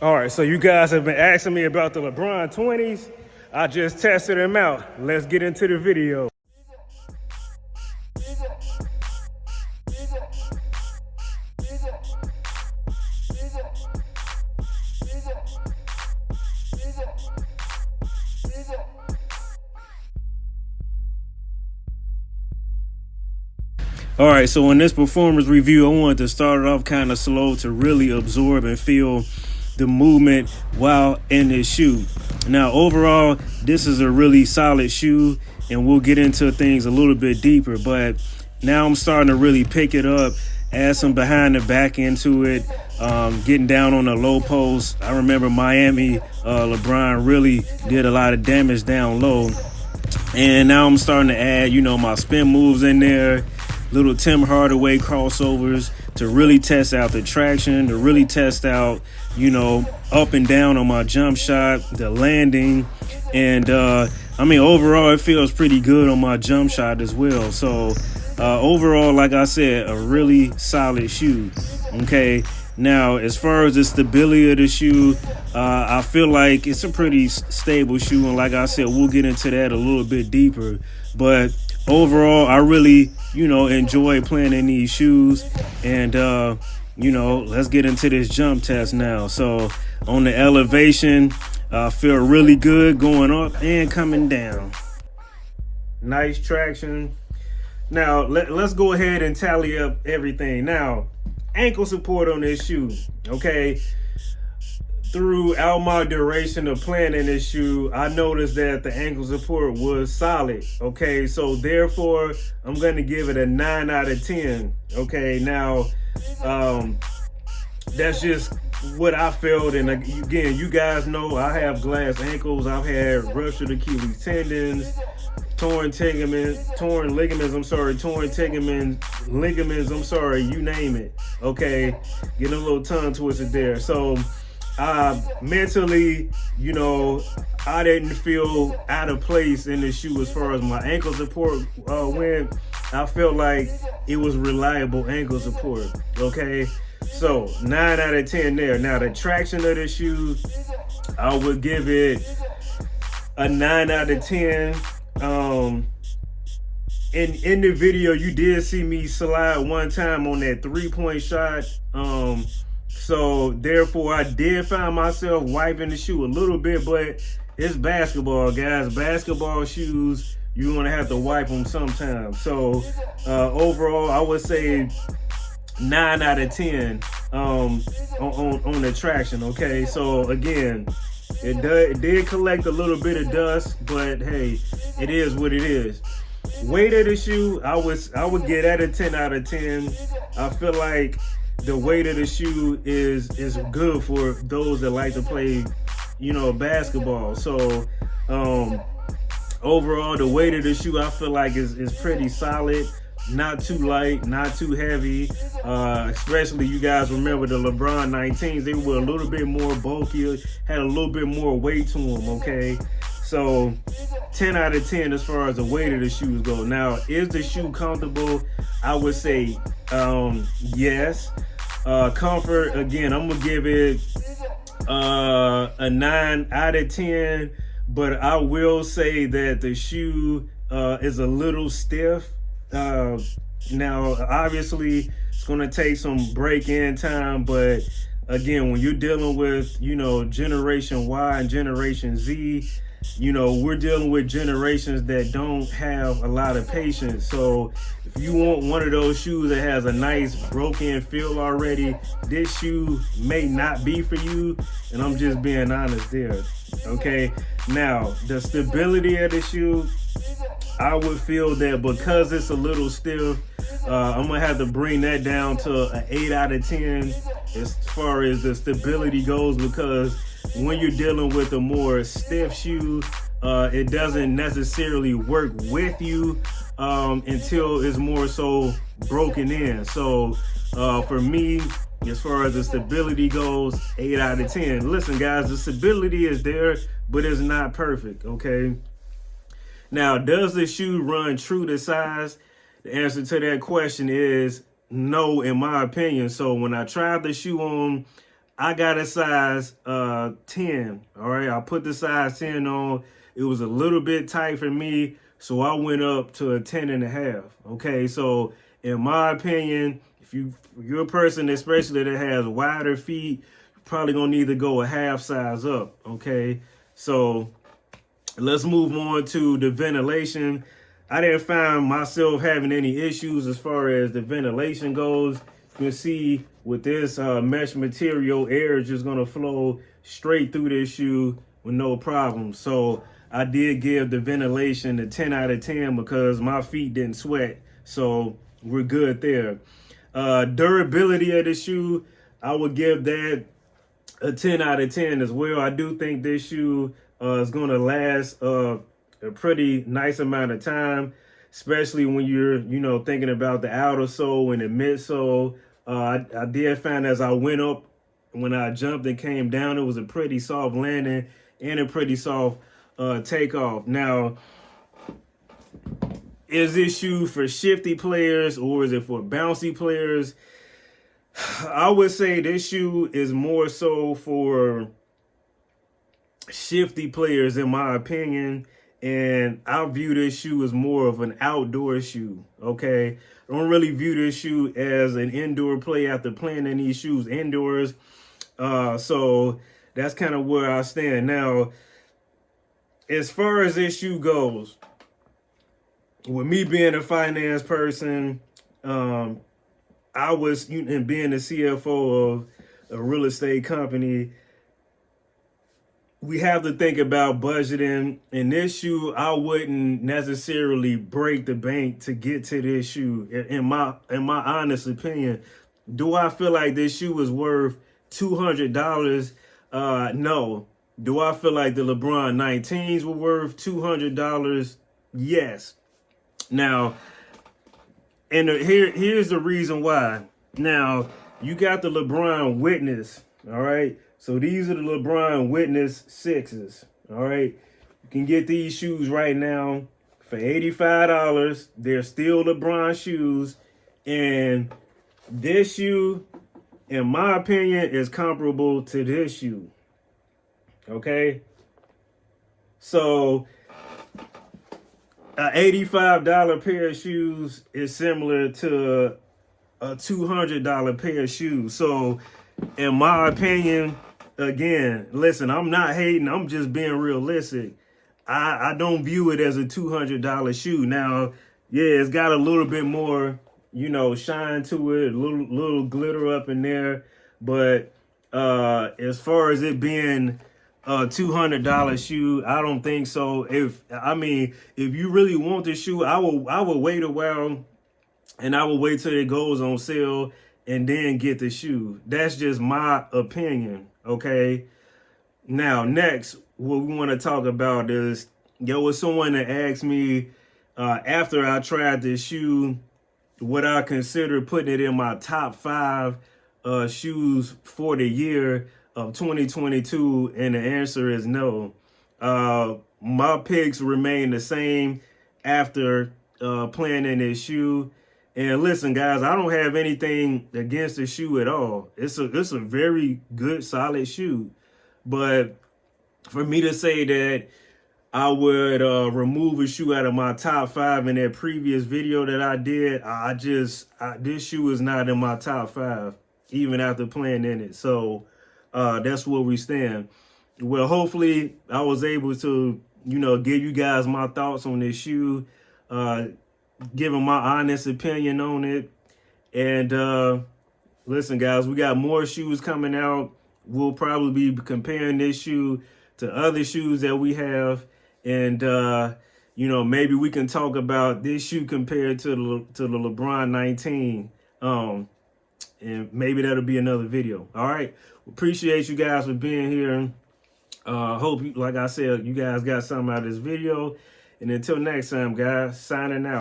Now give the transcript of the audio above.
All right, so you guys have been asking me about the LeBron 20s. I just tested them out. Let's get into the video. All right, so in this performance review, I wanted to start it off kind of slow to really absorb and feel the movement while in this shoe. Now, overall, this is a really solid shoe, and we'll get into things a little bit deeper. But now I'm starting to really pick it up, add some behind the back into it, getting down on the low post. I remember Miami, LeBron really did a lot of damage down low. And now I'm starting to add, my spin moves in there, little Tim Hardaway crossovers to really test out the traction, to really test out, up and down on my jump shot, the landing. And, overall, it feels pretty good on my jump shot as well. So, overall, like I said, a really solid shoe. Okay. Now, as far as the stability of the shoe, I feel like it's a pretty stable shoe. And like I said, we'll get into that a little bit deeper. But overall, I really, enjoy playing in these shoes. And, let's get into this jump test now. So on the elevation, I feel really good going up and coming down. Nice traction. Now, let's go ahead and tally up everything. Now, ankle support on this shoe, okay? Throughout my duration of playing in this shoe, I noticed that the ankle support was solid, okay? So therefore, I'm going to give it a 9 out of 10, okay? Now, that's just what I felt. And again, you guys know I have glass ankles. I've had ruptured Achilles tendons, torn ligaments, you name it, okay? Getting a little tongue twisted there. So, mentally, I didn't feel out of place in the shoe as far as my ankle support went. I felt like it was reliable ankle support, okay? So 9 out of 10 there. Now the traction of the shoe, I would give it a 9 out of 10. In the video, you did see me slide one time on that 3-point shot. So therefore, I did find myself wiping the shoe a little bit, but it's basketball, guys. Basketball shoes, you're gonna have to wipe them sometime. So overall, I would say 9 out of 10 on the traction. Okay, so again, it did collect a little bit of dust, but hey, it is what it is. Weight of the shoe, I would get that a 10 out of 10. I feel like the weight of the shoe is good for those that like to play, basketball. So overall, the weight of the shoe I feel like is pretty solid. Not too light, not too heavy. Especially you guys remember the LeBron 19s. They were a little bit more bulky, had a little bit more weight to them, okay? So 10 out of 10 as far as the weight of the shoes go. Now, is the shoe comfortable? I would say yes. Comfort, again, I'm going to give it a 9 out of 10. But I will say that the shoe is a little stiff. Now, obviously, it's going to take some break-in time, but again, when you're dealing with, Generation Y and Generation Z, we're dealing with generations that don't have a lot of patience. So if you want one of those shoes that has a nice broken feel already, this shoe may not be for you, and I'm just being honest there, okay? Now, the stability of the shoe, I would feel that because it's a little stiff, I'm going to have to bring that down to an 8 out of 10 as far as the stability goes, because when you're dealing with a more stiff shoe, it doesn't necessarily work with you until it's more so broken in. So for me, as far as the stability goes, 8 out of 10. Listen, guys, the stability is there, but it's not perfect, okay? Now, does the shoe run true to size? The answer to that question is no, in my opinion. So when I tried the shoe on, I got a size 10. All right, I put the size 10 on. It was a little bit tight for me, so I went up to a 10 and a half. Okay, so in my opinion, if you're a person especially that has wider feet, you're probably gonna need to go a half size up. Okay, so let's move on to the ventilation. I didn't find myself having any issues as far as the ventilation goes. You can see with this mesh material, air is just gonna flow straight through this shoe with no problem. So I did give the ventilation a 10 out of 10 because my feet didn't sweat. So we're good there. Durability of the shoe, I would give that a 10 out of 10 as well. I do think this shoe is going to last a pretty nice amount of time, especially when you're, thinking about the outer sole and the midsole. I did find as I went up, when I jumped and came down, it was a pretty soft landing and a pretty soft takeoff. Now, is this shoe for shifty players or is it for bouncy players? I would say this shoe is more so for shifty players, in my opinion. And I view this shoe as more of an outdoor shoe. Okay, I don't really view this shoe as an indoor play after playing in these shoes indoors. So that's kind of where I stand now. As far as this shoe goes, with me being a finance person, I was, and being the CFO of a real estate company, we have to think about budgeting. In this shoe, I wouldn't necessarily break the bank to get to this shoe. In my honest opinion, do I feel like this shoe is worth $200? No. Do I feel like the LeBron 19s were worth $200? Yes. Now, and here's the reason why. Now, you got the LeBron Witness, all right? So these are the LeBron Witness 6s, all right? You can get these shoes right now for $85. They're still LeBron shoes. And this shoe, in my opinion, is comparable to this shoe, okay? So an $85 pair of shoes is similar to a $200 pair of shoes. So in my opinion, again, listen, I'm not hating. I'm just being realistic. I don't view it as a $200 shoe. Now, yeah, it's got a little bit more, shine to it, a little glitter up in there. But as far as it being a $200 shoe, I don't think so. If you really want the shoe, I would wait a while, and I will wait till it goes on sale and then get the shoe. That's just my opinion, okay? Now, next, what we want to talk about is, was someone that asked me after I tried this shoe, would I consider putting it in my top 5 shoes for the year of 2022, and the answer is no. My picks remain the same after playing in this shoe. And listen, guys, I don't have anything against the shoe at all. It's a very good, solid shoe. But for me to say that I would remove a shoe out of my top 5 in that previous video that I did, this shoe is not in my top 5, even after playing in it. So that's where we stand. Well, hopefully I was able to, give you guys my thoughts on this shoe, giving my honest opinion on it. And listen, guys, we got more shoes coming out. We'll probably be comparing this shoe to other shoes that we have. And, maybe we can talk about this shoe compared to the LeBron 19. And maybe that'll be another video. All right. Appreciate you guys for being here. Hope, like I said, you guys got something out of this video. And until next time, guys, signing out.